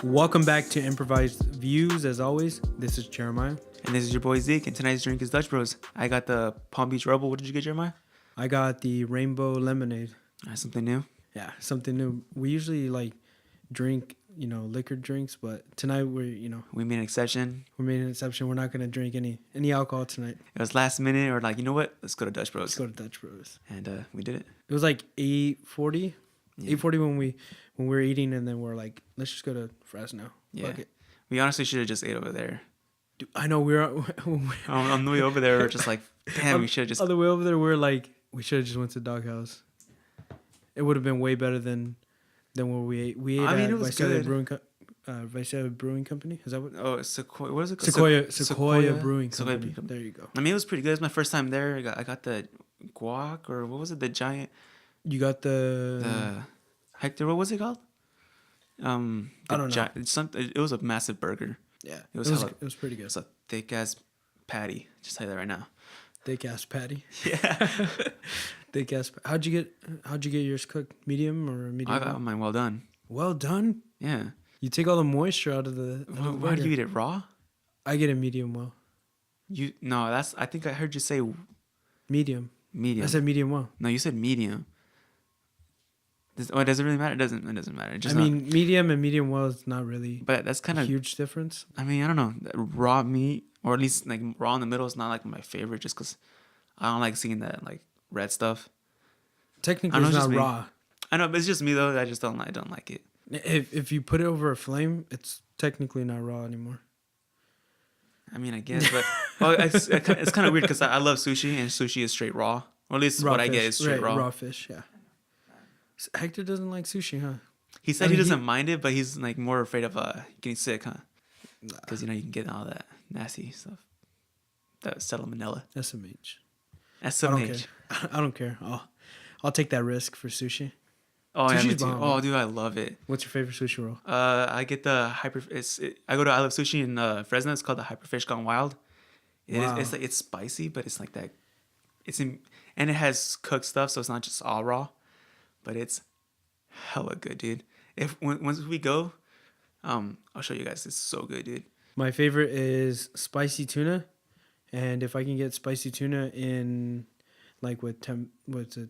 Welcome back to Improvised Views. As always, this is Jeremiah. And this is your boy Zeke, and tonight's drink is Dutch Bros. I got the Palm Beach Rebel. What did you get, Jeremiah? I got the rainbow lemonade. Something new. Yeah, something new. We usually drink, liquor drinks, but tonight we made an exception. We made an exception. We're not gonna drink any alcohol tonight. It was last minute, or you know what? Let's go to Dutch Bros. Let's go to Dutch Bros. And we did it. It was like 8:40. Yeah. 8:40 when we were eating, and then we're like, let's just go to Fresno. Yeah. We honestly should have just ate over there. Dude, I know we're on the way over there. We're just like, damn, we should have just. On the way over there, we're like, we should have just went to Doghouse. It would have been way better than what we ate. We ate it was good. Visalia Brewing Company. Is that what? Oh, Sequoia. What is it? Sequoia Brewing Company. There you go. I mean, it was pretty good. It was my first time there. I got the guac, or what was it? The giant. You got the Hector. What was it called? I don't know. It was a massive burger. Yeah, it was pretty good. It's a thick ass patty. Just tell you that right now. Thick ass patty. Yeah. Thick ass. How'd you get yours cooked? Medium or medium? I got mine well done. Well done. Yeah. You take all the moisture out of the. Why do you eat it raw? I get it medium well. I think I heard you say medium. Medium. I said medium well. No, you said medium. Does it really matter? It doesn't matter. Medium and medium well is not really. But that's kind of huge difference. I mean, I don't know. Raw meat, or at least raw in the middle, is not my favorite. Just because I don't like seeing that red stuff. Technically, it's not raw. I know, but it's just me though. I don't like it. If you put it over a flame, it's technically not raw anymore. I mean, I guess, but it's kind of weird because I love sushi, and sushi is straight raw. Or at least what I get is straight raw. Raw fish, yeah. Hector doesn't like sushi, huh? He said he doesn't mind it, but he's more afraid of getting sick, huh? Because you can get all that nasty stuff. That salmonella. SMH. SMH. I don't care. I'll take that risk for sushi. Oh, yeah, me too. Oh, dude, I love it. What's your favorite sushi roll? I get the I go to I Love Sushi in Fresno. It's called the Hyperfish Gone Wild. It's spicy, but it's like that. And it has cooked stuff, so it's not just all raw, but it's hella good, dude. Once we go, I'll show you guys. It's so good, dude. My favorite is spicy tuna, and if I can get spicy tuna in with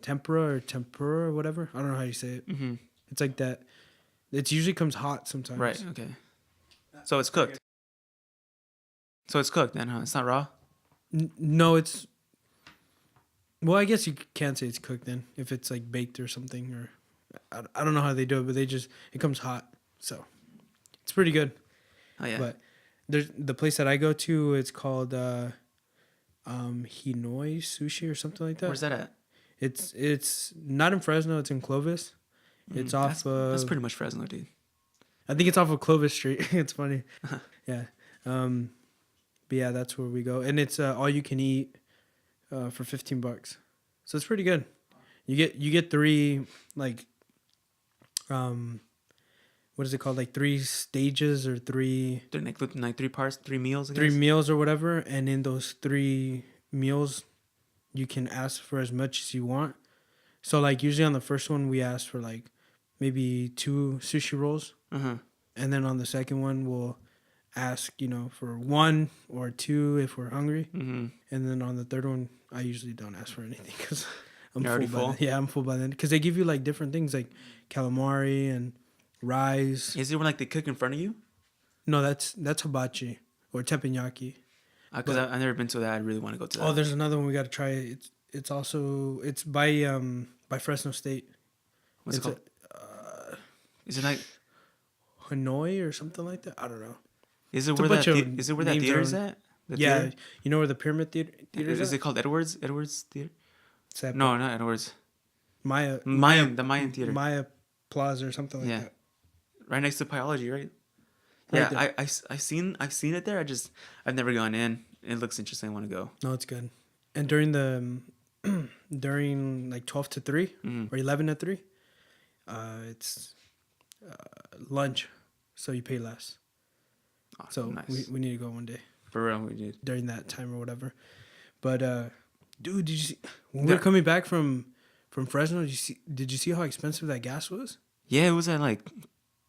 tempura or whatever. I don't know how you say it. Mm-hmm. It's like that. It usually comes hot sometimes. Right. Okay. So it's cooked. So it's cooked then, huh? It's not raw. No, it's. Well, I guess you can't say it's cooked then if it's baked or something, or I don't know how they do it, but it comes hot, so it's pretty good. Oh yeah. But there's the place that I go to. It's called Hinoi Sushi or something like that. Where's that at? It's not in Fresno. It's in Clovis. It's off. That's pretty much Fresno, dude. I think it's off of Clovis Street. It's funny. Yeah. But yeah, that's where we go, and it's all you can eat. For $15, so it's pretty good. You get three what is it called? 3 stages or 3. Like 3 parts, 3 meals. 3 meals or whatever, and in those 3 meals, you can ask for as much as you want. So usually on the first one we ask for maybe 2 sushi rolls, and then on the second one we'll ask for 1 or 2 if we're hungry, and then on the third one I usually don't ask for anything because I'm full. Yeah, I'm full by then because they give you different things like calamari and rice. Is it when they cook in front of you? No, that's hibachi or teppanyaki. Because I've never been to that. I really want to go to that. Oh, there's another one we got to try. It's by Fresno State. What's it called? Is it Hanoi or something like that? I don't know. Is it where that theater is at? Yeah, theater? You know where the Pyramid Theater is? It called Edwards? Edwards Theater? No, not Edwards. The Mayan Theater. Maya Plaza or something like that. Right next to Biology, right? Right yeah, I've seen it there. I've never gone in. It looks interesting. I want to go. No, it's good. And during 12 to 3 or 11 to 3, it's lunch, so you pay less. Oh, so nice. we need to go one day. For real, we did. During that time or whatever. But dude, did you see when we were coming back from Fresno? Did you see how expensive that gas was? Yeah, it was at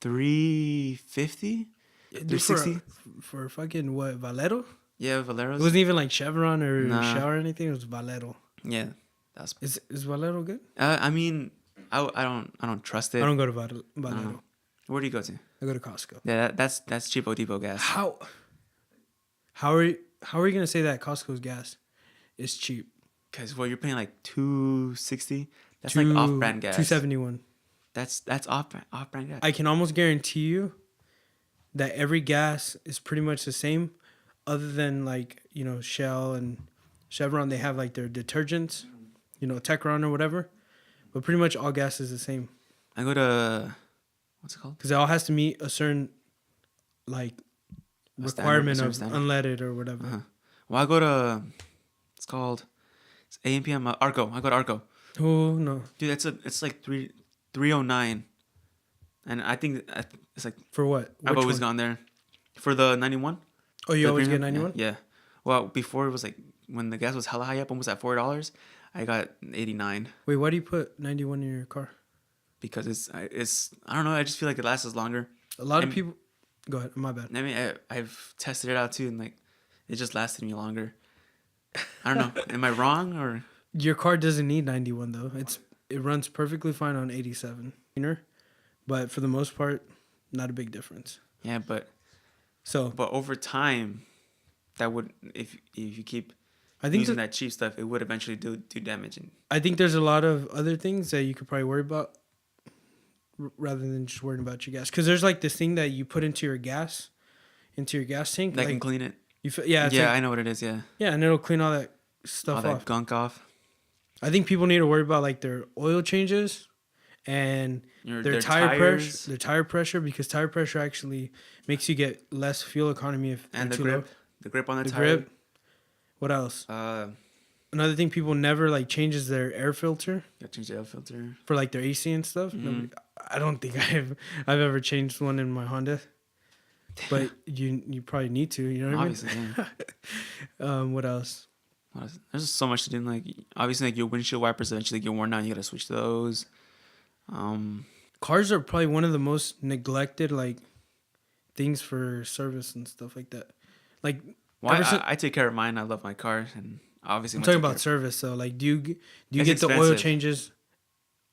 $350, Dude, $360. for fucking what, Valero? Yeah, It Valero's. wasn't even like Chevron or Nah. Shell or anything. It was Valero. Yeah, that's. Is Valero good? I mean, I don't trust it. I don't go to No. Valero. Where do you go to? I go to Costco. Yeah, that's cheapo depot gas. How are you gonna say that Costco's gas is cheap? Cause you're paying like $260. That's like off-brand gas. $271. That's off-brand gas. I can almost guarantee you that every gas is pretty much the same, other than like Shell and Chevron. They have like their detergents, Techron or whatever, but pretty much all gas is the same. I go to what's it called? Because it all has to meet a certain like requirement of unleaded or whatever. Uh-huh. Well, I go to it's AMPM Arco. I go to Arco. Oh no, Dude, it's like 309, and I think it's like for what? I've always gone there for the 91. Oh, you always get 91? Yeah. Well, before it was like when the gas was hella high up, almost at $4. I got 89. Wait, why do you put 91 in your car? Because it's I don't know. I just feel like it lasts longer. A lot of people. Go ahead. My bad. I mean, I've tested it out too, and like it just lasted me longer. I don't know. Am I wrong or? Your car doesn't need 91 though. It runs perfectly fine on 87. But for the most part, not a big difference. Yeah, but So. But over time, that would if you keep I think using that cheap stuff, it would eventually do damage. And I think there's a lot of other things that you could probably worry about rather than just worrying about your gas. Because there's like this thing that you put into your gas tank. that can clean it. Yeah, I know what it is. Yeah. Yeah, and it'll clean all that stuff All that off. gunk off. I think people need to worry about like their oil changes and their tires. their tire pressure, because tire pressure actually makes you get less fuel economy if And they're the too grip. low. The grip on the The tire. grip. What else? Uh, Another thing people never like changes their air filter Got to change the air filter. for like their AC and stuff. Mhm. I don't think I've ever changed one in my Honda, but you probably need to. You know what Obviously, yeah. I mean? What else? There's just so much to do. Like obviously, like your windshield wipers eventually get worn out. You gotta switch those. Cars are probably one of the most neglected like things for service and stuff like that. Like, well, I take care of mine. I love my car, and obviously I'm talking about service. So like, do you It's get the oil expensive. changes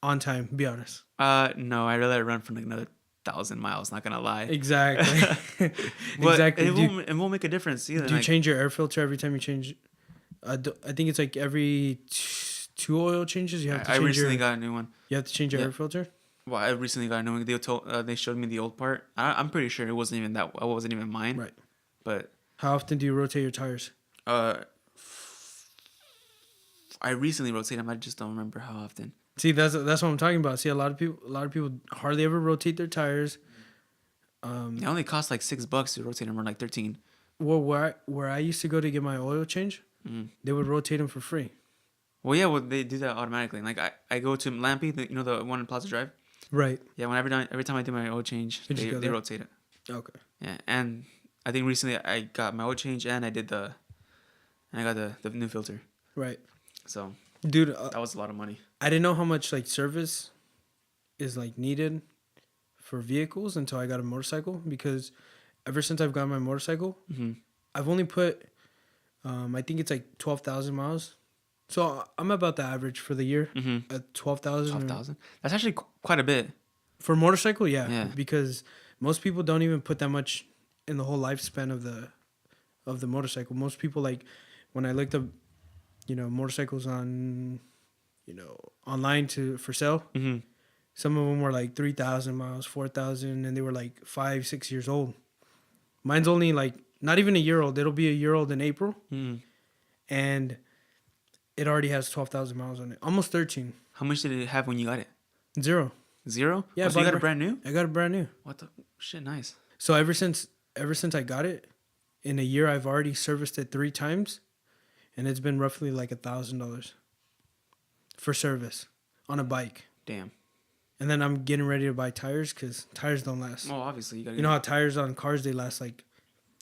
on time? Be honest. No, I let it run for like another 1,000 miles. Not gonna lie. Exactly. But Exactly. it won't make a difference either. Do you like, change your air filter every time you change? I think it's like every two oil changes. You have to I change recently got a new one. You have to change your Yeah. air filter. Well, I recently got a new one. They showed me the old part. I'm pretty sure it wasn't even that. It wasn't even mine. Right. But How often do you rotate your tires? I recently rotated them. I just don't remember how often. See, that's what I'm talking about. See, a lot of people hardly ever rotate their tires. It only cost like $6 to rotate them, or like 13. Well, where I used to go to get my oil change, they would rotate them for free. Well, yeah, they do that automatically. Like I go to Lampy, the one in Plaza Drive. Right. Yeah, every time I do my oil change, they rotate it. Okay. Yeah, and I think recently I got my oil change and I got the new filter. Right. So, dude, that was a lot of money. I didn't know how much like service is like needed for vehicles until I got a motorcycle, because ever since I've got my motorcycle, I've only put I think it's like 12,000 miles. So I'm about the average for the year at 12,000. 12,000. That's actually quite a bit. For a motorcycle, yeah. Yeah. Because most people don't even put that much in the whole lifespan of the motorcycle. Most people, like, when I looked up, motorcycles on, online for sale, some of them were like 3,000 miles, 4,000, and they were like 5-6 years old. Mine's only like not even a year old. It'll be a year old in April, and it already has 12,000 miles on it, almost 13. How much did it have when you got it? 0. 0? Yeah, so you got it brand new? I got it brand new. What the shit? Nice. So ever since I got it, in a year I've already serviced it 3 times, and it's been roughly like $1,000 for service on a bike. Damn. And then I'm getting ready to buy tires, because tires don't last. Well, obviously you got. You know how tires on cars, they last like,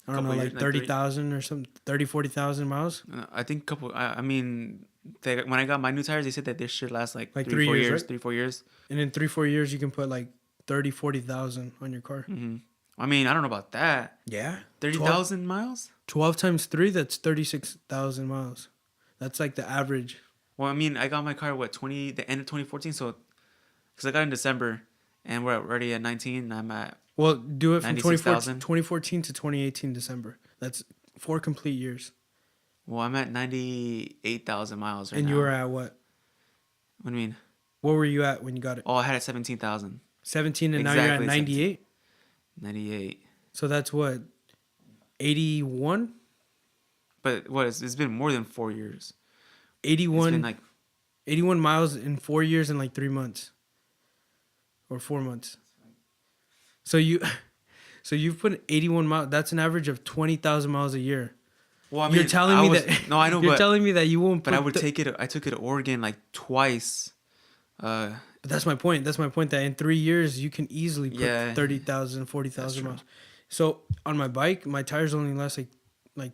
I don't know, like 30,000 or something, 40,000 miles. I think I mean, when I got my new tires, they said that this should last like 3 3-4 years, years, right? 3-4 years. And in 3-4 years, you can put like 40,000 on your car. Mm-hmm. I mean, I don't know about that. Yeah. 30,000 miles? 12 times 3, that's 36,000 miles. That's like the average. Well, I mean, I got my car, the end of 2014? So, because I got in December, and we're already at 19, and I'm at Well, do it from 96,000. 2014 to 2018 December. That's 4 complete years. Well, I'm at 98,000 miles right now. And you were at what? What do you mean? What were you at when you got it? Oh, I had it 17,000. 17, and Exactly, now you're at 98? 98. So that's what? 81? But what? It's been more than 4 years. 81. It's been like 81 miles in 4 years and like 3 months. Or 4 months. So you've put 81 miles. That's an average of 20,000 miles a year. Well, I mean, you're telling me that. No, I know. You're telling me that you won't. But I would take it. I took it to Oregon like twice. But that's my point. That's my point. That in 3 years you can easily put 30,000, 40,000 miles. So on my bike, my tires only last like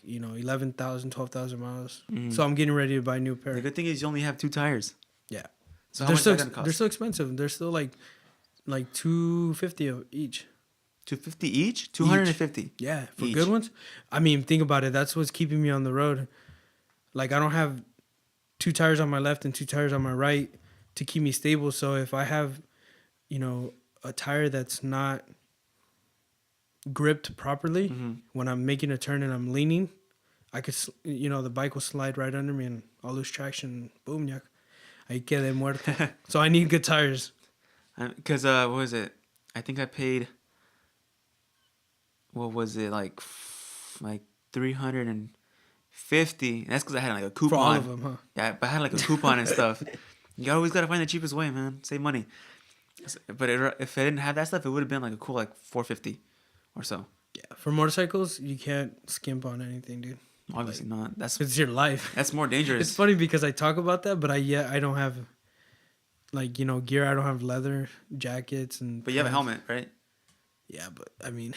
11,000, 12,000 miles. Mm-hmm. So I'm getting ready to buy a new pair. The good thing is you only have 2 tires. Yeah. So how much is that gonna cost? They're still expensive. They're still like $250 each. 250 each? 250. Yeah, for good ones. I mean, think about it. That's what's keeping me on the road. Like, I don't have 2 tires on my left and 2 tires on my right to keep me stable. So if I have, a tire that's not gripped properly, when I'm making a turn and I'm leaning, I could, the bike will slide right under me and I'll lose traction. Boom, yak. Ahí quedé muerto. So I need good tires. Because, what was it? I think I paid... What was it, like 350? That's because I had like a coupon. For all of them, huh? Yeah, but I had like a coupon and stuff. You always gotta find the cheapest way, man. Save money. But if I didn't have that stuff, it would have been like a cool like 450 or so. Yeah, for motorcycles, you can't skimp on anything, dude. Obviously not. It's your life. That's more dangerous. It's funny because I talk about that, but I don't have gear. I don't have leather jackets and. But you have a helmet, right? Yeah, but I mean.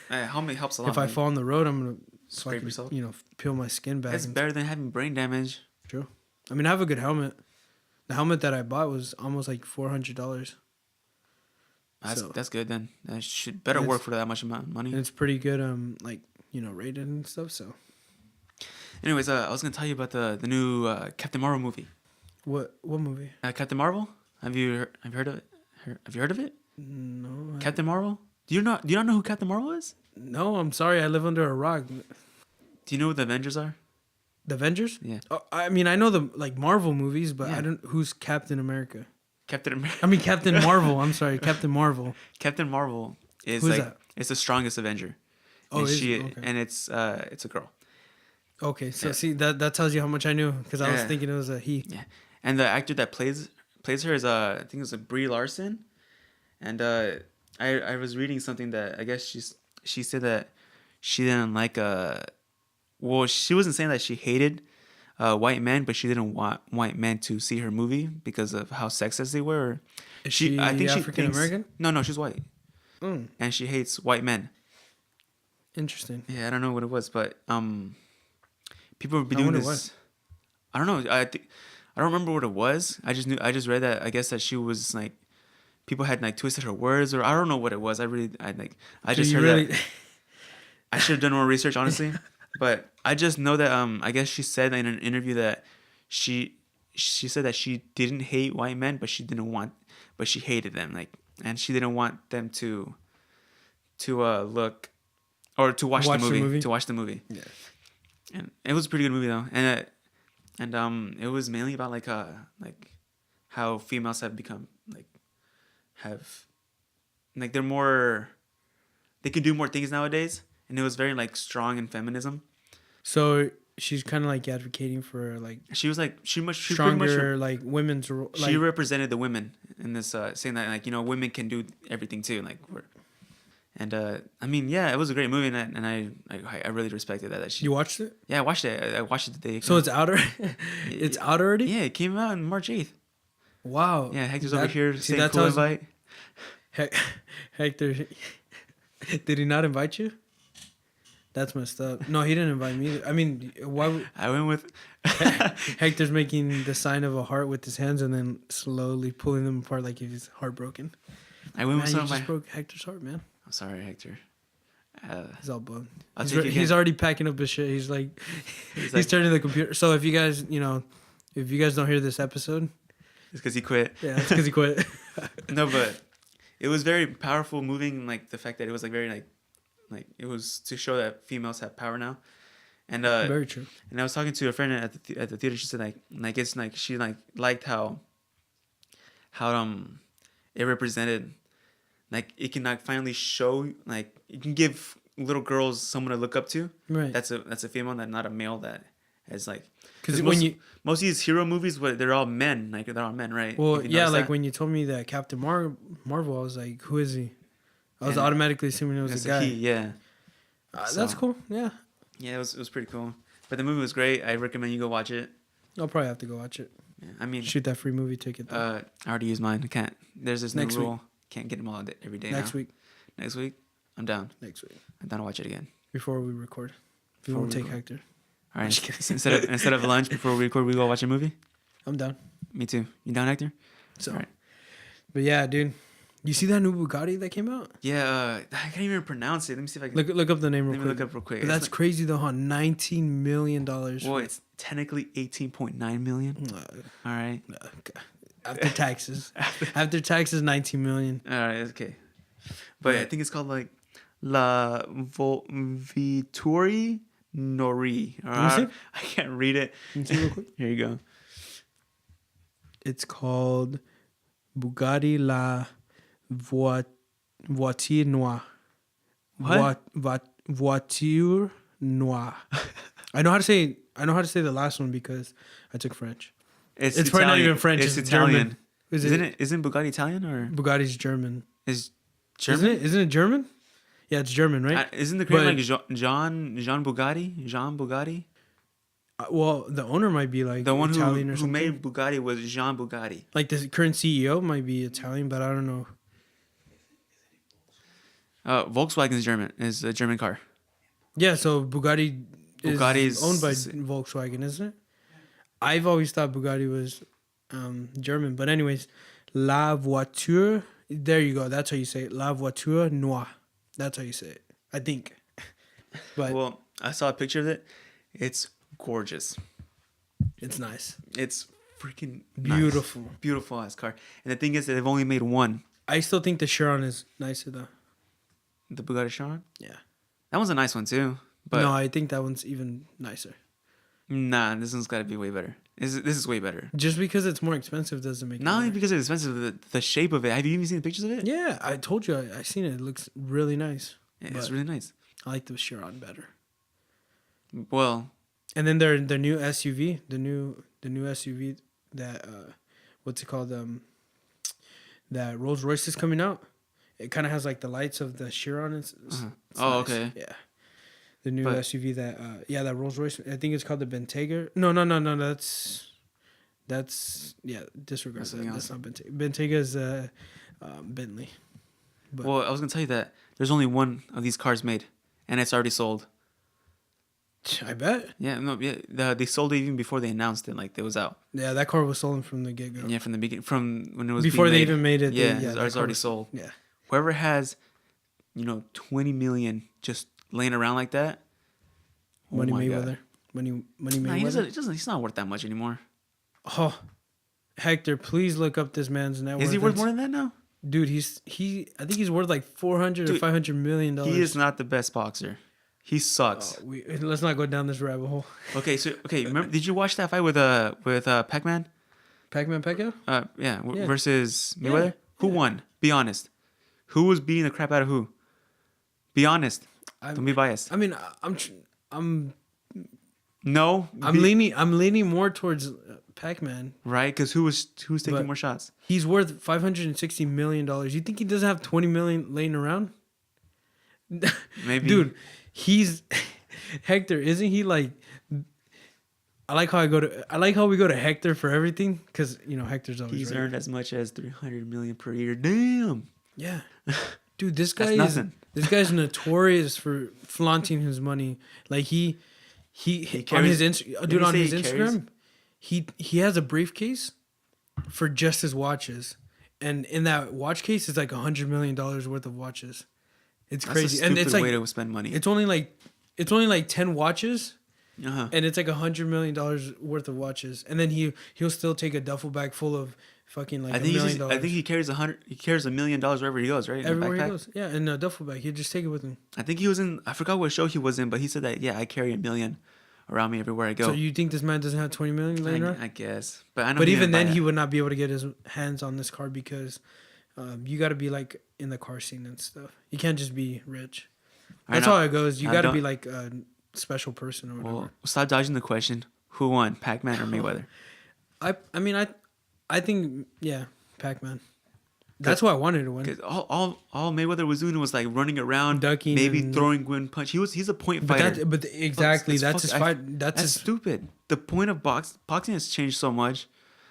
Helmet helps a lot. If I fall on the road, I'm gonna scrape yourself. Peel my skin back. That's better than having brain damage. True. I mean, I have a good helmet. The helmet that I bought was almost like $400. That's good then. That should better work for that much amount of money. And it's pretty good. Rated and stuff. So. Anyways, I was gonna tell you about the new Captain Marvel movie. What movie? Captain Marvel. Have you heard of it? Have you heard of it? No. Captain Marvel. Do you not know who Captain Marvel is? No, I'm sorry. I live under a rock. Do you know what the Avengers are? The Avengers? Yeah. Oh, I mean, I know the Marvel movies, but I don't. Who's Captain America? Captain Marvel. I'm sorry, Captain Marvel. Captain Marvel is Who's that? It's the strongest Avenger. Oh, and it's a girl. Okay, so see that tells you how much I knew because I was thinking it was a he. Yeah, and the actor that plays her is I think it was Brie Larson, and I was reading something that I guess she said that she didn't like well, she wasn't saying that she hated white men, but she didn't want white men to see her movie because of how sexist they were. Is she African American? No, she's white. And she hates white men. Interesting. Yeah, I don't know what it was, but people would be doing this. I don't know. I don't remember what it was. I just read that. I guess that she was like, people had like twisted her words, or I don't know what it was. I just heard that. I should have done more research, honestly, but I just know that I guess she said in an interview that she said that she didn't hate white men, but she hated them, like, and she didn't want them to look or to watch the movie. To watch the movie. Yeah. And it was a pretty good movie though, and it was mainly about like how females have become they're more, they can do more things nowadays, and it was very like strong in feminism. So she's kind of like advocating for like she stronger like women's role. She represented the women in this, saying that like women can do everything too, like I mean, yeah, it was a great movie, and I really respected that she. You watched it? Yeah, I watched it. I watched it the day. So it's out already. It's out already. Yeah, it came out on March 8th. Wow. Yeah, Hector's over here saying cool invite. Hector, did he not invite you? That's messed up. No, he didn't invite me. I mean, why would I went with. Hector's making the sign of a heart with his hands and then slowly pulling them apart like if he's heartbroken. I went with Man, some you of my. just broke Hector's heart, man. I'm sorry, Hector. He's all bummed. I'll He's, take it again. he's already packing up his shit. He's like, he's turning the computer. So if you guys, if you guys don't hear this episode, It's because he quit. yeah, it's because he quit. No, but it was very powerful, moving. Like the fact that it was like very like it was to show that females have power now. And Very true. and I was talking to a friend at the theater. She said like it's like she liked how it represented, like it can like finally show, like it can give little girls someone to look up to. Right. That's a female, that not a male that has like. Because Most of these hero movies, they're all men. Like they're all men, right? well, yeah, like that. when you told me that Captain Marvel, I was like, who is he? I was And automatically assuming it was it's a guy. he, yeah. That's So- cool. Yeah, Yeah, it was pretty cool. But the movie was great. I recommend you go watch it. I'll probably have to go watch it. Yeah, I mean, Shoot that free movie ticket. Though. I already used mine. I can't. There's this new Next week. rule. Can't get them all every day. Next now. week. Next week, I'm down. Next week. I'm down to watch it again. Before we record. If you Before won't we take record. Hector. All right. Just kidding. instead of lunch before we record, we go watch a movie. I'm down. Me too. You down, Hector? So, All right. But yeah, dude. You see that new Bugatti that came out? Yeah. I can't even pronounce it. Let me see if I can. Look up the name real Let me quick. look up real quick. But that's crazy though, huh? $19 million. Well, it's technically 18.9 million. All right. After taxes. After taxes, 19 million. All right. Okay. But I think it's called like La Vittori Nori. me see. I can't read it. Can you see real quick? Here you go. It's called Bugatti La Voiture Noire. What? Voiture Noire. I know how to say the last one because I took French. It's probably not even French. It's It's Italian. German. Isn't Bugatti Italian or Bugatti's German. is German? Isn't it German? Yeah, it's German, right? Isn't the creator But- like Jean Bugatti? Jean Bugatti? Well, the owner might be like The one Italian or who something. made Bugatti was Jean Bugatti. Like the current CEO might be Italian, but I don't know. Volkswagen is German. Is a German car. Yeah, so Bugatti is Bugatti's- owned by Volkswagen, isn't it? I've always thought Bugatti was German, but anyways, La Voiture. There you go. That's how you say it. La Voiture Noire. That's how you say it. I think. But Well, I saw a picture of it. It's gorgeous. it's nice. It's freaking Beautiful. nice. Beautiful ass car. And the thing is that they've only made one. I still think the Chiron is nicer though. The Bugatti Chiron. Yeah. That one's a nice one too. But no, I think that one's even nicer. nah, this one's got to be way better. This is way better. Just because it's more expensive doesn't make Not it only better. because it's expensive, the shape of it. Have you even seen the pictures of it? Yeah, I told you. I seen it. It looks really nice. Yeah, it's But- really nice. I like the Chiron better. Well, And then their new SUV, the new SUV that what's it called? That Rolls Royce is coming out. It kind of has like the lights of the Chiron. It's Oh, nice. okay. Yeah. The new But- SUV that that Rolls Royce. I think it's called the Bentayga. No. That's disregard That's something that. else. That's not Bentayga. Bentayga is Bentley. But- well, I was gonna tell you that there's only one of these cars made, and it's already sold. I bet. Yeah, no, yeah, they sold it even before they announced it. Like it was out. Yeah, that car was sold from the get go. Yeah, from the beginning, from when it was Before being they made. even made it. Yeah, that it's car already was- sold. Yeah. Whoever has, 20 million just laying around like that. oh Money my Mayweather. God. Money Nah, Mayweather. he's not worth that much anymore. Oh, Hector, please look up this man's net worth. Is he worth more than that now? Dude, I think he's worth like 400 or Dude, 500 million dollars. He is not the best boxer. He sucks. Let's not go down this rabbit hole. Okay, remember? Did you watch that fight with Pac-Man? Pac-Man Pacquiao? Yeah, Yeah. versus Mayweather. Yeah, Who yeah. won? Be honest. Who was beating the crap out of who? Be honest. Don't be biased. I mean, I'm No. leaning more towards Pac-Man. Right, because who was taking But- more shots? He's worth $560 million. You think he doesn't have 20 million laying around? Maybe. Dude, he's Hector, isn't he like? I like how we go to Hector for everything because Hector's always He's right. earned as much as $300 million per year. Damn. Yeah, Dude, That's nothing. this guy's notorious for flaunting his money. Like he carries, on his dude, on his Instagram, carries? he has a briefcase for just his watches, and in that watch case is like $100 million worth of watches. It's crazy, That's a stupid and it's like way to spend money. it's only like 10 watches, Uh-huh. and it's like $100 million worth of watches, and then he'll still take a duffel bag full of fucking like $1 million. I think he carries $1 million wherever he goes, right? Everywhere he goes, yeah, in a duffel bag. He'll just take it with him. I think he was in. I forgot what show he was in, but he said that I carry $1 million around me everywhere I go. So you think this man doesn't have 20 million laying around? I guess, but I know. But even then, he would not be able to get his hands on this car because you got to be like in the car scene and stuff. You can't just be rich. That's how it goes. You got to be like a special person or whatever. Well, stop dodging the question. Who won, Pac-Man or Mayweather? I think Pac-Man. That's why I wanted to win. Because all Mayweather was doing was like running around, ducking, maybe throwing one punch. He's a point fighter. But exactly, that's his fight. That's stupid. The point of boxing has changed so much.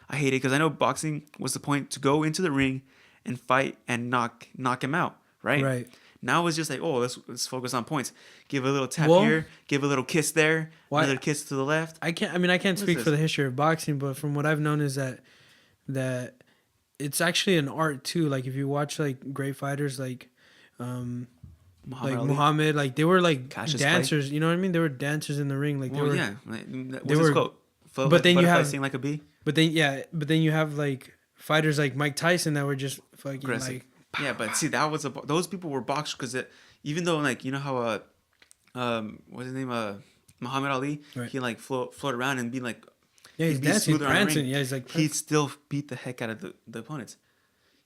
I hate it because I know boxing was the point to go into the ring and fight and knock him out. Right. Right. Now it's just like, oh, let's focus on points. Give a little tap here, give a little kiss there, another kiss to the left. I can't speak for the history of boxing, but from what I've known is that it's actually an art too. Like if you watch like great fighters like Muhammad, like they were like Cassius dancers. Clay. You know what I mean? They were dancers in the ring. Like they were. Yeah. They were. Quote? But then you have sing like a bee. But then you have like fighters like Mike Tyson that were just fucking aggressive. like. Yeah, but see, that was those people were boxers because even though like you know how what's his name Muhammad Ali, right. He like float around and be like, yeah, he's dancing, prancing. Yeah, he's like he'd still beat the heck out of the opponents.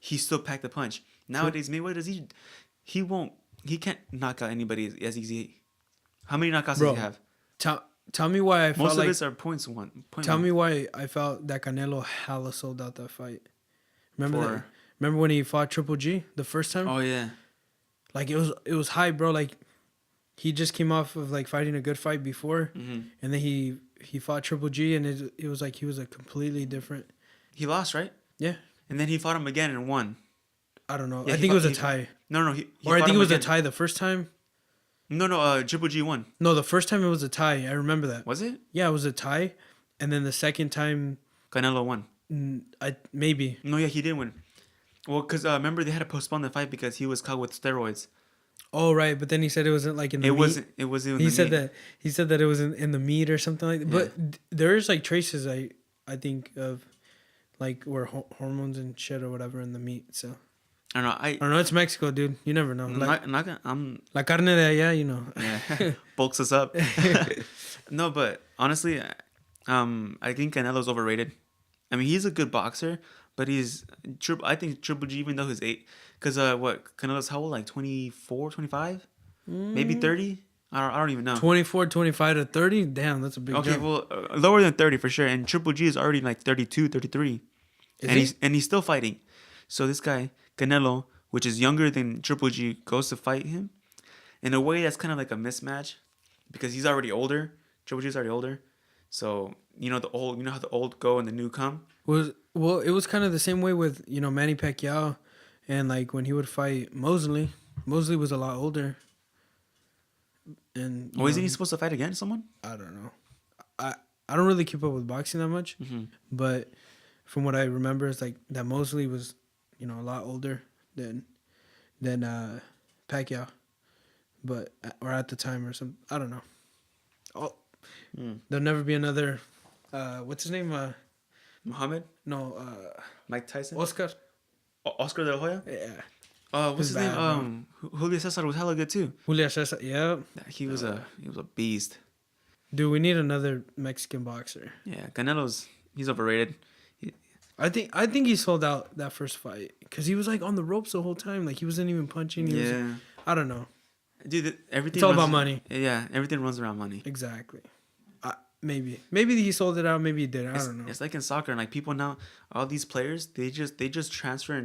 He still packed the punch. Nowadays, Mayweather he can't knock out anybody as easy. How many knockouts does he have? Tell me why I felt most like of his are points one. Tell me why I felt that Canelo hella sold out that fight. Remember when he fought Triple G the first time? Oh yeah. Like it was hype, bro. Like he just came off of like fighting a good fight before, and then he fought Triple G, and it was like he was a completely different. He lost, right? Yeah. And then he fought him again and won. I don't know. Yeah, I think it was a tie. No. I think it was a tie the first time. No. Triple G won. No, the first time it was a tie. I remember that. Was it? Yeah, it was a tie, and then the second time, Canelo won. Maybe. No, yeah, he did win. Well, because remember they had to postpone the fight because he was caught with steroids. Oh right, but then he said it wasn't like in the meat. It wasn't. He said that it was in the meat or something like that. Yeah. But there's like traces I think of like where hormones and shit or whatever in the meat. So I don't know. I don't know. It's Mexico, dude. You never know. I'm la carne de allá, you know. Yeah, bulks us up. No, but honestly, I think Canelo's overrated. I mean, he's a good boxer. But I think Triple G, even though he's 8, because Canelo's how old? Like 24, 25? Maybe 30? I don't even know. 24, 25 to 30? Damn, that's a big jump. Okay, well, lower than 30 for sure. And Triple G is already like 32, 33. And he's still fighting. So this guy, Canelo, which is younger than Triple G, goes to fight him. In a way, that's kind of like a mismatch because he's already older. Triple G's already older. So, you know how the old go and the new come? Well, it was kind of the same way with, Manny Pacquiao and like when he would fight Mosley. Mosley was a lot older. And isn't he supposed to fight against someone? I don't know. I don't really keep up with boxing that much, but from what I remember, it's like that Mosley was, a lot older than Pacquiao, or at the time or something. I don't know. Oh, there'll never be another. What's his name? Muhammad? No. Mike Tyson? Oscar de la Hoya? Yeah. What's his name? Julio Cesar was hella good too. Julio Cesar, yeah. He was a beast. Dude, we need another Mexican boxer. Yeah, he's overrated. I think he sold out that first fight because he was like on the ropes the whole time. Like he wasn't even punching. I don't know. Dude, everything. It's all about money. Yeah, everything runs around money. Exactly. Maybe he sold it out. Maybe he didn't. I don't know. It's like in soccer, and like people now, all these players, they just transfer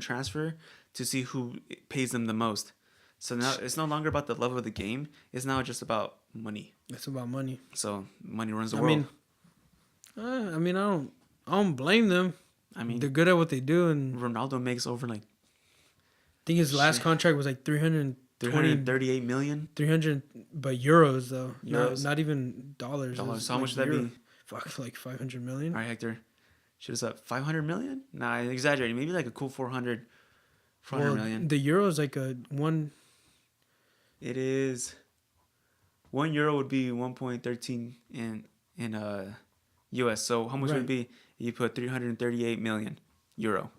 to see who pays them the most. So now it's no longer about the love of the game. It's now just about money. It's about money. So money runs the world. I don't blame them. I mean, they're good at what they do, and Ronaldo makes over like think his last contract was like 338 million 300, but euros though. euros. Not even dollars. So how much would that be? Fuck, like 500 million. All right, Hector. Should us up 500 million? Nah, I exaggerating. Maybe like a cool 400 million. The euro is like a one. It is. €1 would be 1.13 in US. So how much would it be? You put 338 million euro.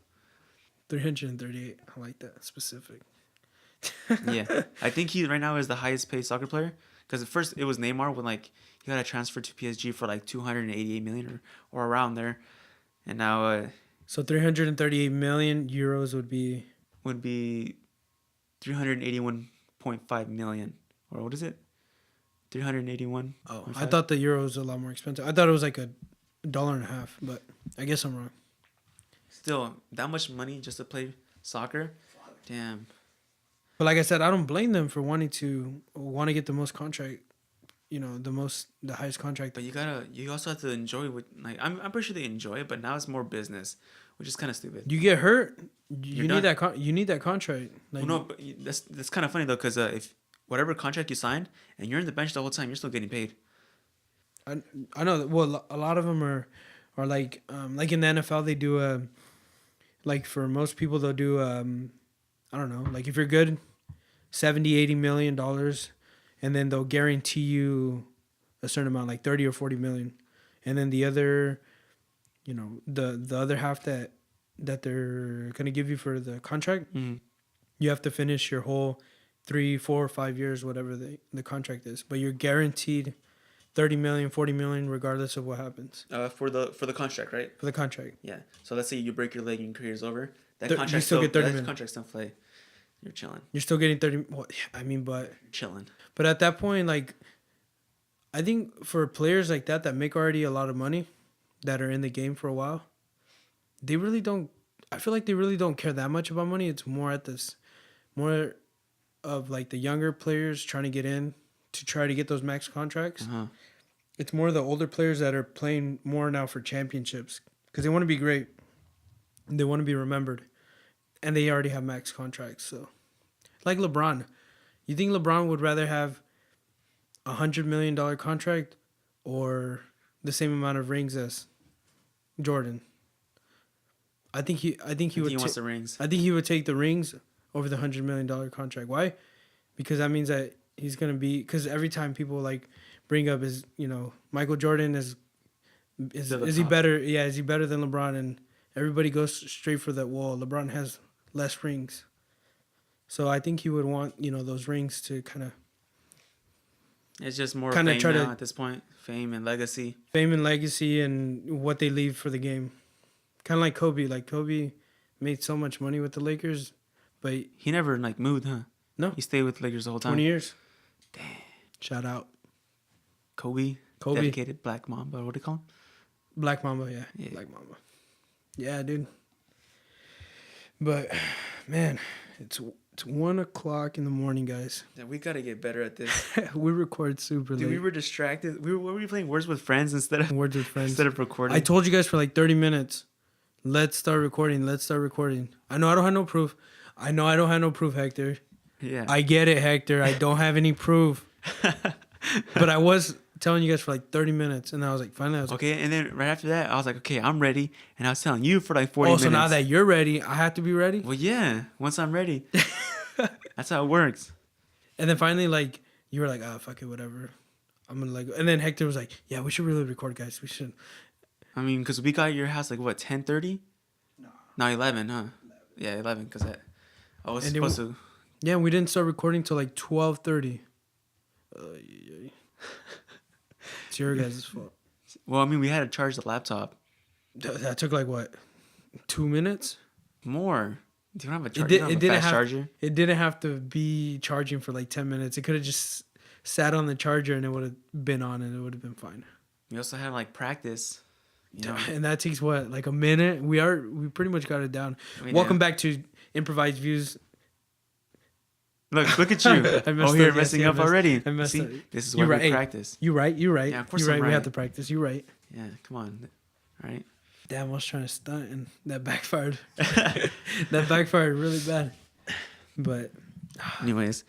338. I like that specific. Yeah, I think he right now is the highest paid soccer player. Because at first it was Neymar when like he got a transfer to PSG for like 288 million or around there, and now so 338 million euros would be 381.5 million, or what is it? 381. Oh, I thought the euro was a lot more expensive. I thought it was like $1.50, but I guess I'm wrong. Still, that much money just to play soccer? Damn. But like I said, I don't blame them for wanting to get the most contract, the highest contract. But you also have to enjoy what, like, I'm pretty sure they enjoy it, but now it's more business, which is kind of stupid. You get hurt, you need that contract. Like, well, no, but that's kind of funny though, because if whatever contract you signed and you're in the bench the whole time, you're still getting paid. I know that. Well, a lot of them are like in the NFL they do like for most people they'll do I don't know, like if you're good, $70-80 million, and then they'll guarantee you a certain amount, like 30 or 40 million, and then the other, the other half that they're gonna give you for the contract, you have to finish your whole 3, 4, 5 years, whatever the contract is, but you're guaranteed 30 million, 40 million, regardless of what happens. For the contract, right? For the contract. Yeah. So let's say you break your leg and your career's over. That contract you still get 30 million. Contract's don't play. You're chilling. You're still getting 30. Well, I mean, but chilling. But at that point, like, I think for players like that make already a lot of money, that are in the game for a while, they really don't. I feel like they really don't care that much about money. It's more of like the younger players trying to get in to try to get those max contracts. Uh-huh. It's more the older players that are playing more now for championships because they want to be great. They want to be remembered. And they already have max contracts. So, like LeBron. You think LeBron would rather have a $100 million contract or the same amount of rings as Jordan? I think he wants the rings. I think he would take the rings over the $100 million contract. Why? Because that means that he's going to be... Because every time people, like, bring up is, Michael Jordan is he better? Yeah, is he better than LeBron? And everybody goes straight for that. Well, LeBron has less rings. So I think he would want, those rings to kind of... It's just more fame now at this point. Fame and legacy. Fame and legacy and what they leave for the game. Kind of like Kobe. Like, Kobe made so much money with the Lakers, but... He never, moved, huh? No. He stayed with the Lakers the whole time. 20 years. Damn. Shout out. Kobe. Dedicated Black Mamba. What do you call him? Black Mamba, yeah. Black Mamba. Yeah, dude. But, man, it's 1 o'clock in the morning, guys. Yeah, we got to get better at this. We record super late. Dude, we were distracted. What were we playing? Words with Friends instead of recording? I told you guys for like 30 minutes. Let's start recording. I know I don't have no proof. Hector. Yeah. I get it, Hector. I don't have any proof. But I was telling you guys for like 30 minutes, and I was like, finally, okay, and then right after that, I was like, okay, I'm ready, and I was telling you for like 40 minutes. Oh, so now that you're ready, I have to be ready? Well, yeah, once I'm ready. That's how it works. And then finally, like, you were like, oh, fuck it, whatever. I'm gonna and then Hector was like, yeah, we should really record, guys. We should. I mean, because we got at your house like, what, 10:30? No, 11, huh? 11. Yeah, 11, because I was supposed to. Yeah, we didn't start recording till like 12:30. It's your guys' fault. Well, I mean, we had to charge the laptop. That took like what, 2 minutes? More. Do you don't have a charger? Charger? It didn't have to be charging for like 10 minutes. It could have just sat on the charger and it would have been on and it would have been fine. We also had like practice. And that takes what, like a minute? We pretty much got it down. Welcome back to Improvised Views. Look at you. You're messing up already. I messed up. This is why we practice. You're right. Yeah, of course I'm right. We have to practice. You're right. Yeah, come on. All right. Damn, I was trying to stunt and that backfired. That backfired really bad. But Anyways,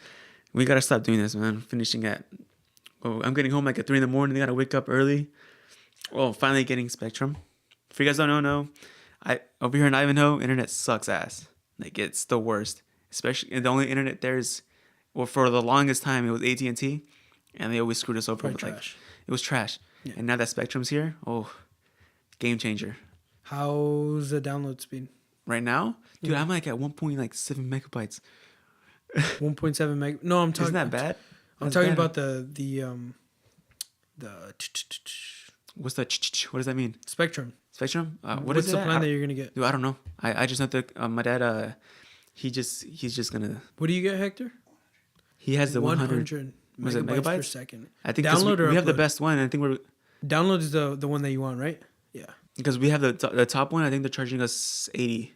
we gotta stop doing this, man. Finishing at. Oh, I'm getting home like at 3 a.m. They gotta wake up early. Oh, finally getting Spectrum. If you guys don't know, I over here in Ivanhoe, internet sucks ass. Like it's the worst. Especially the only internet there is, well, for the longest time it was AT&T, and they always screwed us over with trash. like it was trash. Yeah. And now that Spectrum's here, oh, game changer. How's the download speed? Right now, dude, I'm like at 1.7 megabytes. 1.7 meg. No, I'm talking. Isn't that bad? I'm That's talking bad. about the What's the? What does that mean? Spectrum. Spectrum? What What's is the that? plan that you're gonna get? Dude, I don't know. I just know that my dad he's just gonna. What do you get, Hector? He has the 100. Was it megabytes per megabytes? second. I think 'cause Download or we have the upload? best one. I think we're Download is the one that you want, right? Yeah. because we have the top one. I think they're charging us 80.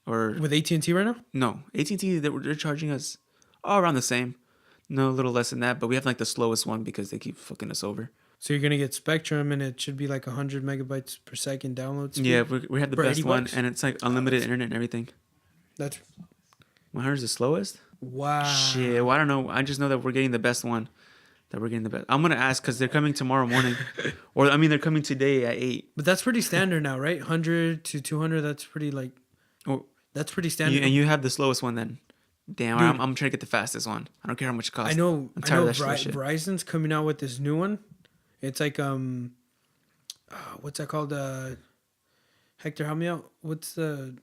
Or With AT&T right now? no, AT&T they're charging us all around the same. No, a little less than that, but we have like the slowest one because they keep fucking us over. So you're gonna get Spectrum, and it should be like 100 megabytes per second download speed. Yeah, we have the For best 80 one, bucks? and it's like unlimited internet and everything. That's 100 is the slowest. wow. Shit, well I don't know. I just know that we're getting the best one. That we're getting the best. I'm gonna ask because they're coming tomorrow morning, or I mean they're coming today at 8. But that's pretty standard now, right? 100 to 200. That's pretty like. Oh, That's pretty standard. and you have the slowest one then. Damn, Dude. I'm trying to get the fastest one. I don't care how much it costs. I know. I'm I tired know. of that shit. Verizon's coming out with this new one. It's like what's that called? Hector, help me out. What's the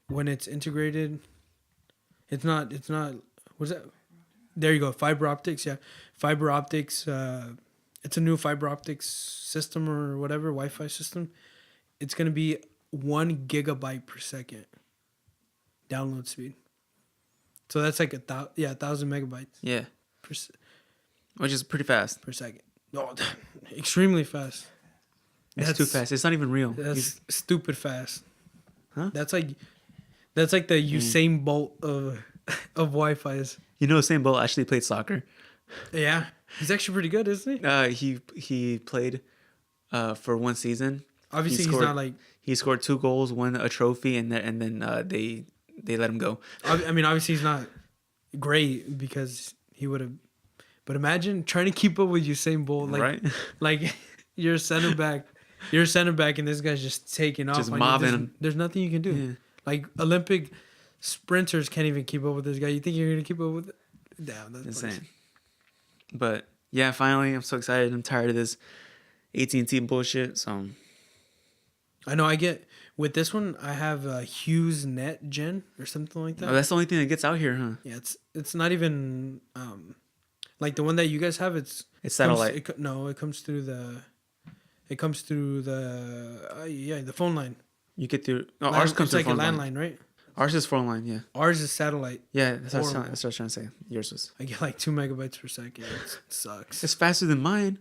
when it's integrated? It's not. What's that? There you go. Fiber optics. Yeah, fiber optics. It's a new fiber optics system or whatever Wi-Fi system. It's gonna be 1 gigabyte per second download speed. So that's like 1,000 megabytes Yeah, per which is pretty fast. per second. No, extremely fast. It's too fast. It's not even real. That's stupid fast. Huh? That's like the Usain Bolt of Wi-Fi's. You know, Usain Bolt actually played soccer. Yeah, he's actually pretty good, isn't he? He played for one season. Obviously, he's scored- not like. He scored 2 goals, won a trophy, and then they let him go. I mean, obviously, he's not great because he would have. But imagine trying to keep up with Usain Bolt, like, Right? like you're a center back. You're a center back, and this guy's just taking off. Just on you. mobbing There's- him. There's nothing you can do. Yeah. Like Olympic sprinters can't even keep up with this guy. You think you're gonna keep up with it? Damn, that's Insane. But yeah, finally, I'm so excited. I'm tired of this AT&T bullshit. So I know. I get with this one. I have a Hughes Net Gen or something like that. oh, that's the only thing that gets out here, huh? Yeah, it's not even like the one that you guys have. It's satellite. It comes through the. It comes through the phone line. You get through. No, Line- ours comes it's through like a phone line. landline, right? Ours is phone line. Yeah. Ours is satellite. Yeah, that's what I Horrible. was trying to say. Yours was. I get like 2 megabytes per second. It sucks. It's faster than mine,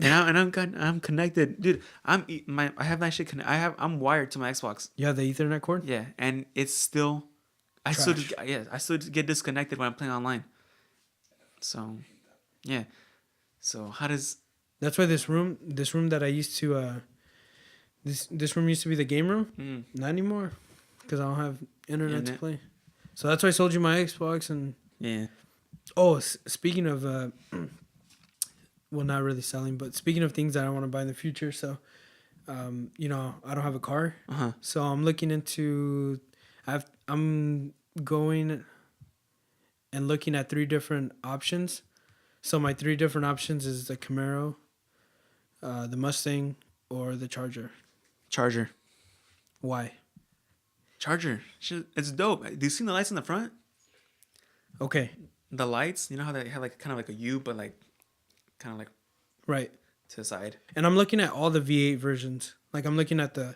and I'm connected, dude. I have that shit. I'm wired to my Xbox. You have the Ethernet cord. Yeah, and it's still, I still get disconnected when I'm playing online. So, yeah. So how does? That's why this room that I used to, this room used to be the game room. Not anymore, because I don't have internet to play. So that's why I sold you my Xbox and. Yeah. Oh, speaking of, well, not really selling, but speaking of things that I want to buy in the future. So, you know, I don't have a car, so I'm looking into. I'm going and looking at 3 different options. So my 3 different options is the Camaro, the Mustang, or the Charger. Charger. Why? Charger. Shit, it's dope. Do you see the lights in the front? Okay. The lights. You know how they have like kind of like a U, but like, kind of like Right. to the side. And I'm looking at all the V8 versions. Like I'm looking at the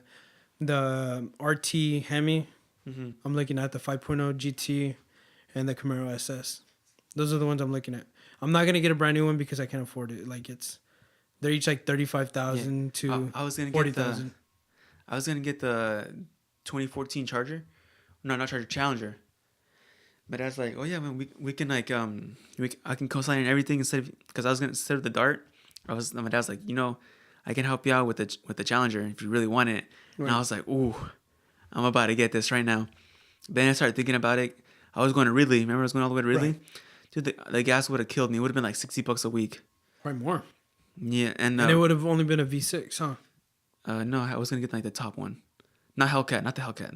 RT Hemi. I'm looking at the 5.0 GT and the Camaro SS. Those are the ones I'm looking at. I'm not gonna get a brand new one because I can't afford it. Like they're each like 35,000 to I was gonna 40,000. I was gonna get the 2014 Charger. No, not Charger, Challenger. But I was like, oh yeah, man, we can like I can co-sign and everything because I was gonna instead of the Dart. My dad was like, you know, I can help you out with the Challenger if you really want it. Right. And I was like, ooh, I'm about to get this right now. Then I started thinking about it. I was going to Ridley. Remember I was going all the way to Ridley? Right. Dude, the gas would have killed me. It would have been like $60 a week. Probably more. Yeah, and it would have only been a V6, huh? No, I was gonna get like the top one, not Hellcat,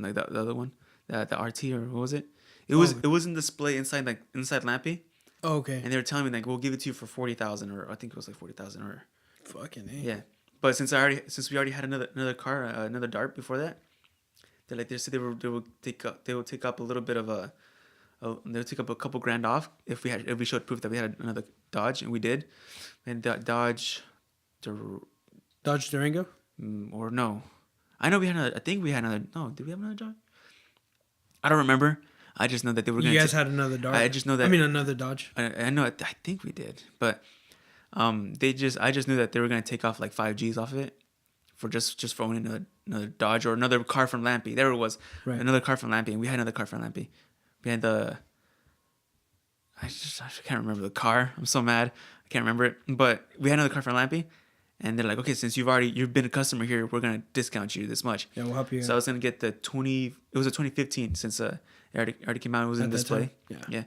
like the other one, the RT or what was it? It was in display inside Lampy. Oh, okay. And they were telling me like we'll give it to you for 40,000 or I think it was like 40,000 or. Fucking A. Yeah, but since we already had another car, another Dart before that, they said they would take up a little bit of they would take up a couple grand off if we showed proof that we had another Dodge, and we did. And Dodge Durango? Or no. I know we had another. I think we had another. No, did we have another Dodge? I don't remember. I just know that they were going to. You guys had another Dodge? I just know that. Another Dodge. I know. I think we did. But I just knew that they were going to take off like 5 G's off of it for just for owning another Dodge or another car from Lampy. There it was. Right. Another car from Lampy. And we had another car from Lampy. We had I can't remember the car. I'm so mad. I can't remember it. But we had another car from Lampy, and they're like, okay, since you've been a customer here, we're gonna discount you this much. Yeah, we'll help you. So I was gonna get the 20. It was a 2015 since it already came out. It was in display. Yeah. I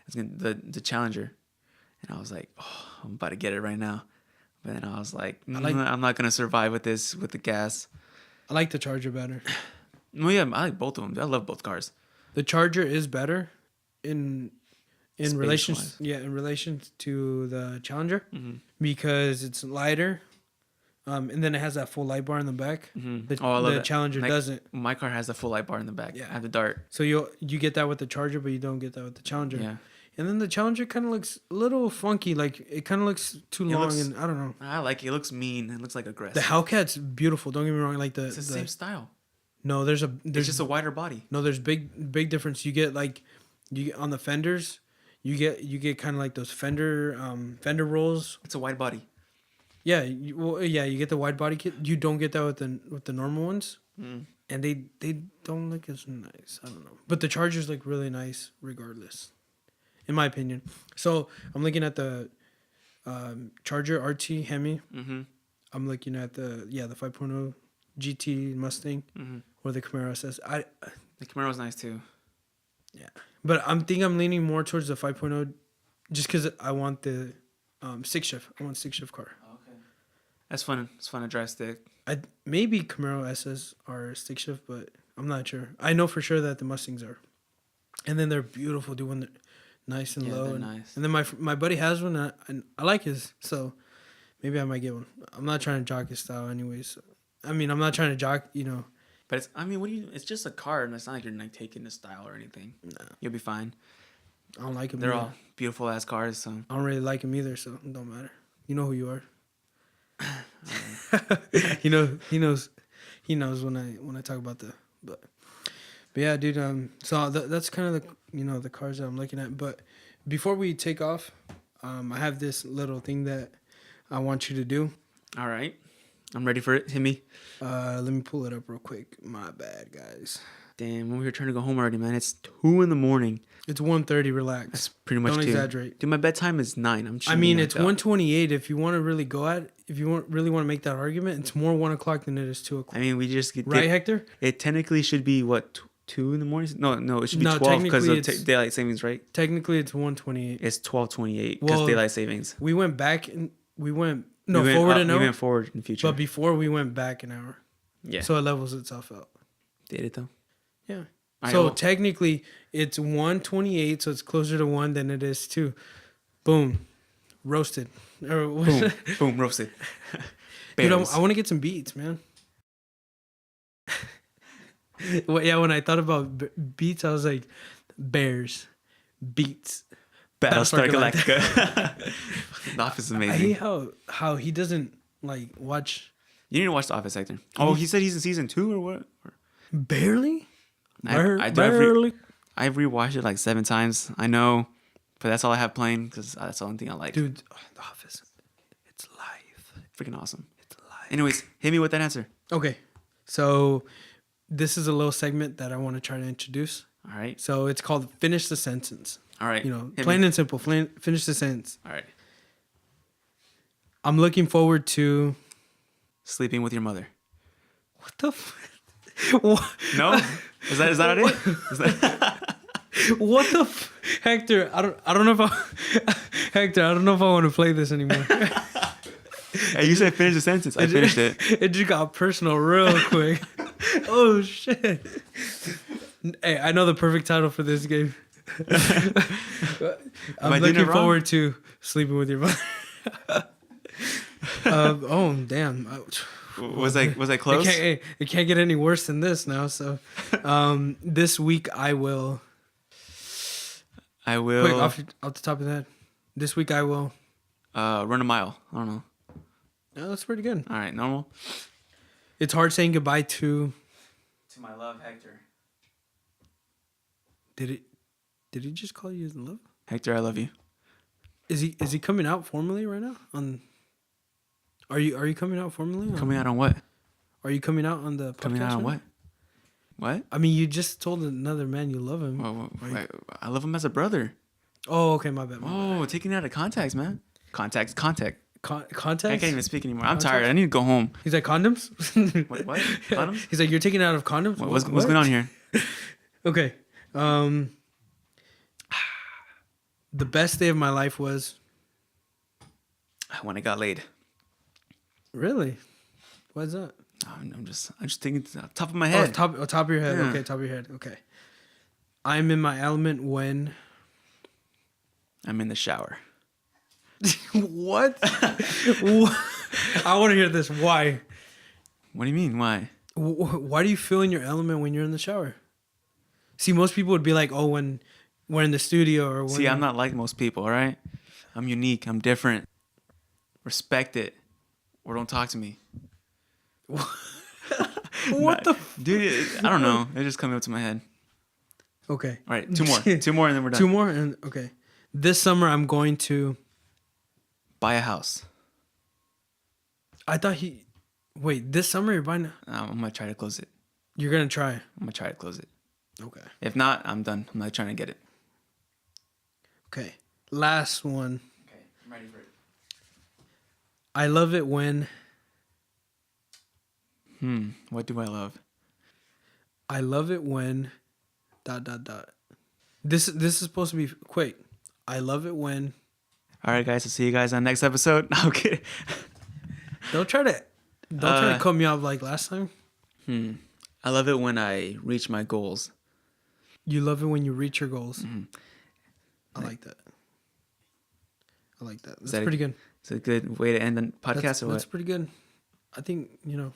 was gonna the Challenger, and I was like, oh, I'm about to get it right now. But then I was like, I'm not gonna survive with the gas. I like the Charger better. Well, yeah, I like both of them. I love both cars. The Charger is better in relation to the Challenger, because it's lighter, and then it has that full light bar in the back. The Challenger doesn't. My car has the full light bar in the back. Yeah, I have the Dart. So you get that with the Charger, but you don't get that with the Challenger. Yeah. And then the Challenger kind of looks a little funky, like it kind of looks too long, and I don't know. I like it. It looks mean. It looks like aggressive. The Hellcat's beautiful. Don't get me wrong. Like it's the same style. No, there's just a wider body. No, there's big difference. You get on the fenders. You get kind of like those fender rolls. It's a wide body. Yeah, you get the wide body kit. You don't get that with the normal ones, and they don't look as nice. I don't know, but the Chargers look really nice regardless, in my opinion. So I'm looking at the Charger RT Hemi. I'm looking at the 5.0 GT Mustang or the Camaro SS. The Camaro's nice too. Yeah. But I'm leaning more towards the 5.0 just because I want the stick shift. I want stick shift car. Okay. That's fun. It's fun to drive stick. Maybe Camaro SS are stick shift, but I'm not sure. I know for sure that the Mustangs are. And then they're beautiful, dude, when they're nice and low. They're nice. And then my buddy has one, and I like his, so maybe I might get one. I'm not trying to jock his style anyways. So. I'm not trying to jock, But it's just a car, and it's not like you're like taking the style or anything. No. You'll be fine. I don't like them. They're all beautiful ass cars, so I don't really like them either, so it don't matter. You know who you are. he knows when I talk about but yeah, dude. So that's kind of the cars that I'm looking at. But before we take off, I have this little thing that I want you to do. All right. I'm ready for it. Hit me. Let me pull it up real quick. My bad, guys. Damn, when we were trying to go home already, man. It's 2 a.m. It's 1:30. Relax. That's pretty much. Don't exaggerate. Dude, my bedtime is 9. It's 1:28. If you want to really really want to make that argument, it's more 1 o'clock than it is 2 o'clock. We just get right, Hector. It technically should be what 2 a.m. No, it should be 12 because of daylight savings, right? Technically, it's 1:28. It's 12:28 because daylight savings. We went back and forward an hour. We went forward in the future. But before we went back an hour. Yeah. So it levels itself out. Did it though? Yeah. So technically it's 1:28, so it's closer to 1 than it is 2. Boom. Roasted. Boom, roasted. Dude, I want to get some beats, man. Well, yeah, when I thought about beats, I was like, Bears, beats. Battlestar Galactica. The Office is amazing. I hate how he doesn't watch. You need to watch The Office, Hector. Oh, he said he's in season 2 or what? Barely? Barely. I've rewatched it 7 times. I know, but that's all I have playing because that's the only thing I like. Dude, The Office, it's life. Freaking awesome. It's life. Anyways, hit me with that answer. Okay, so this is a little segment that I want to try to introduce. All right. So it's called Finish the Sentence. All right. Plain and simple. Finish the sentence. All right. I'm looking forward to sleeping with your mother. What the? No, is that it? Is that... What the Hector? I don't know if Hector. I don't know if I want to play this anymore. Hey, you said finish the sentence. I finished it. It just got personal real quick. Oh shit! Hey, I know the perfect title for this game. I'm looking forward to sleeping with your mother. Oh damn! Was I close? It can't get any worse than this now. So, this week I will. Quick, off the top of that, this week I will. Run a mile. I don't know. No, that's pretty good. All right, normal. It's hard saying goodbye to my love, Hector. Did he just call you love? Hector, I love you. Is he coming out formally right now? Are you coming out formally? Coming out on what? Are you coming out on the podcast? Coming out on what? What? I mean, you just told another man you love him. Well, I love him as a brother. Oh, okay, my bad. Taking out of context, man. Context. Context? I can't even speak anymore. I'm tired. I need to go home. He's like, condoms? What? Condoms? He's like, you're taking out of condoms? What's going on here? Okay. The best day of my life was... when I got laid. Really? Why is that? I'm just thinking top of my head. Top of your head. Yeah. Okay, top of your head. Okay. I'm in my element when... I'm in the shower. What? I want to hear this. Why? What do you mean? Why? Why do you feel in your element when you're in the shower? See, most people would be like, oh, when we're in the studio or when... See, I'm not like most people, all right? I'm unique. I'm different. Respect it. Or don't talk to me. What the... Dude, I don't know. It just coming up to my head. Okay. All right, two more. Two more and then we're done. Two more and... Okay. This summer, I'm going to... Buy a house. I thought he... Wait, this summer you're buying... I'm going to try to close it. You're going to try? I'm going to try to close it. Okay. If not, I'm done. I'm not trying to get it. Okay. Last one. Okay, I'm ready for it. I love it when... What do I love? I love it when... ... This is supposed to be quick. I love it when... All right, guys. I'll see you guys on the next episode. No, I'm kidding. Don't try to cut me off like last time. I love it when I reach my goals. You love it when you reach your goals. Mm-hmm. I like that. That's pretty good. It's a good way to end the podcast or what? That's pretty good. I think, that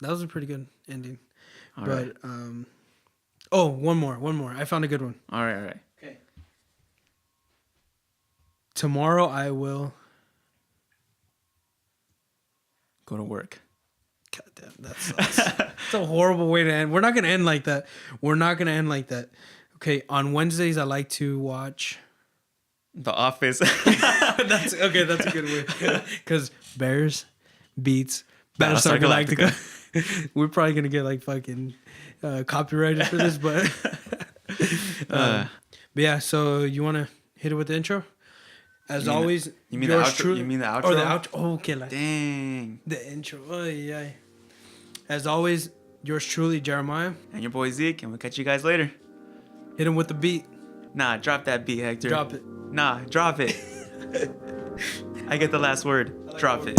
was a pretty good ending. All right. Oh, one more. I found a good one. All right. Okay. Tomorrow I will go to work. God damn, that sucks. It's a horrible way to end. We're not going to end like that. Okay, on Wednesdays I like to watch The Office. That's a good way. Because Bears beats Battlestar Galactica. We're probably going to get like fucking copyrighted for this, but yeah, so you want to hit it with the intro? As always, you mean the outro? You mean the outro? Or the outro? Oh, okay. Dang. The intro. Oh, yeah. As always, yours truly, Jeremiah. And your boy Zeke, and we'll catch you guys later. Hit him with the beat. Nah, drop that beat, Hector. Drop it. Nah, drop it. I get the last word. Drop it.